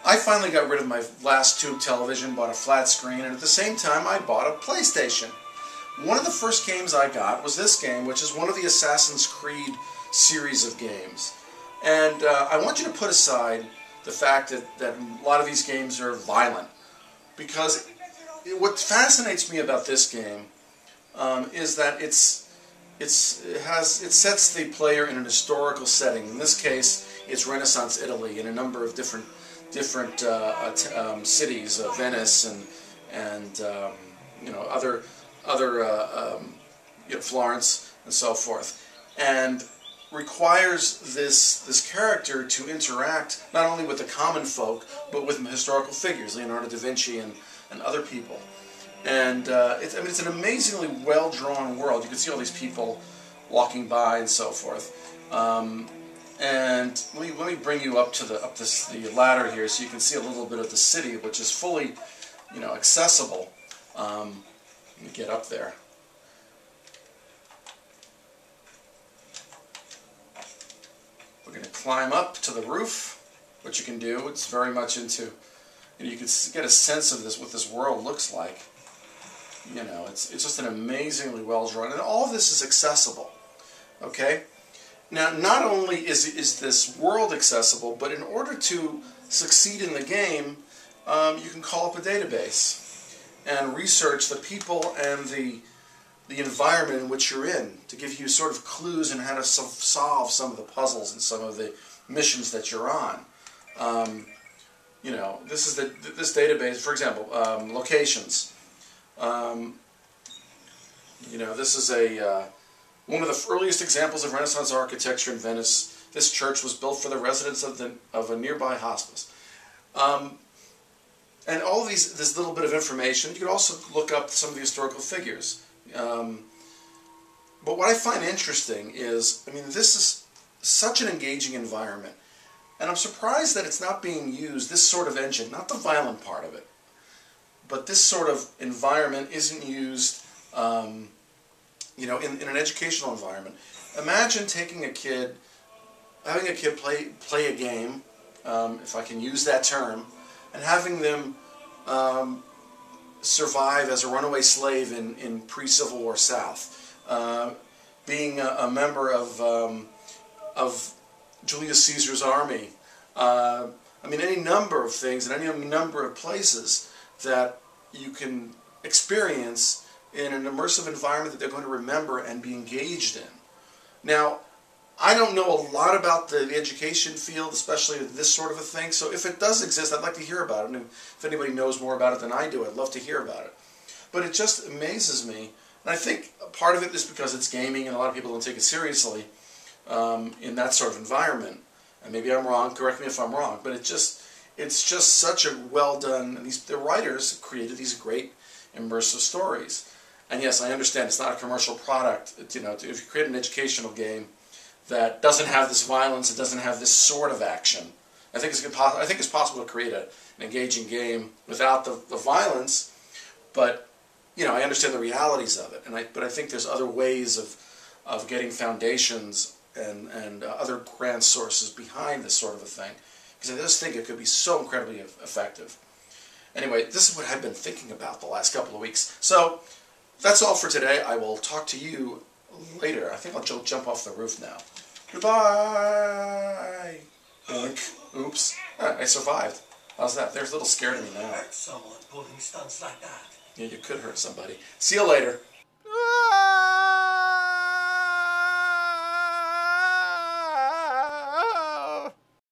I finally got rid of my last tube television, bought a flat screen, and at the same time I bought a PlayStation. One of the first games I got was this game, which is one of the Assassin's Creed series of games. And I want you to put aside the fact that a lot of these games are violent, because what fascinates me about this game is that it sets the player in an historical setting. In this case, it's Renaissance Italy in a number of different cities, Venice and other Florence and so forth, and requires this character to interact not only with the common folk but with historical figures, Leonardo da Vinci and other people. And it's an amazingly well-drawn world. You can see all these people walking by and so forth. And let me bring you up to the ladder here, so you can see a little bit of the city, which is fully, accessible. Let me get up there. We're going to climb up to the roof, which you can do. It's very much into, you can get a sense of what this world looks like. It's just an amazingly well drawn, and all of this is accessible. Okay. Now, not only is this world accessible, but in order to succeed in the game, you can call up a database and research the people and the environment in which you're in to give you sort of clues on how to solve some of the puzzles and some of the missions that you're on. This is this database, for example, locations. This is one of the earliest examples of Renaissance architecture in Venice. This church was built for the residents of a nearby hospice. And all of this little bit of information, you can also look up some of the historical figures. But what I find interesting is, this is such an engaging environment. And I'm surprised that it's not being used, this sort of engine, not the violent part of it, but this sort of environment isn't used in an educational environment. Imagine taking a kid, having a kid play a game, if I can use that term, and having them survive as a runaway slave in pre-Civil War South, being a member of Julius Caesar's army. Any number of things and any number of places that you can experience in an immersive environment that they're going to remember and be engaged in. Now, I don't know a lot about the education field, especially this sort of a thing, so if it does exist, I'd like to hear about it. And if anybody knows more about it than I do, I'd love to hear about it. But it just amazes me, and I think part of it is because it's gaming and a lot of people don't take it seriously in that sort of environment. And maybe I'm wrong, correct me if I'm wrong, but it's just such a well done, and the writers created these great immersive stories. And yes, I understand it's not a commercial product. If you create an educational game that doesn't have this violence, it doesn't have this sort of action, I think it's possible to create an engaging game without the violence. But I understand the realities of it, but I think there's other ways of getting foundations and other grand sources behind this sort of a thing, because I just think it could be so incredibly effective. Anyway, this is what I've been thinking about the last couple of weeks. So that's all for today. I will talk to you later. I think I'll jump off the roof now. Goodbye! Oink. Oops. I survived. How's that? They're a little scared of me now. Hurt someone pulling stunts like that. Yeah, you could hurt somebody. See you later.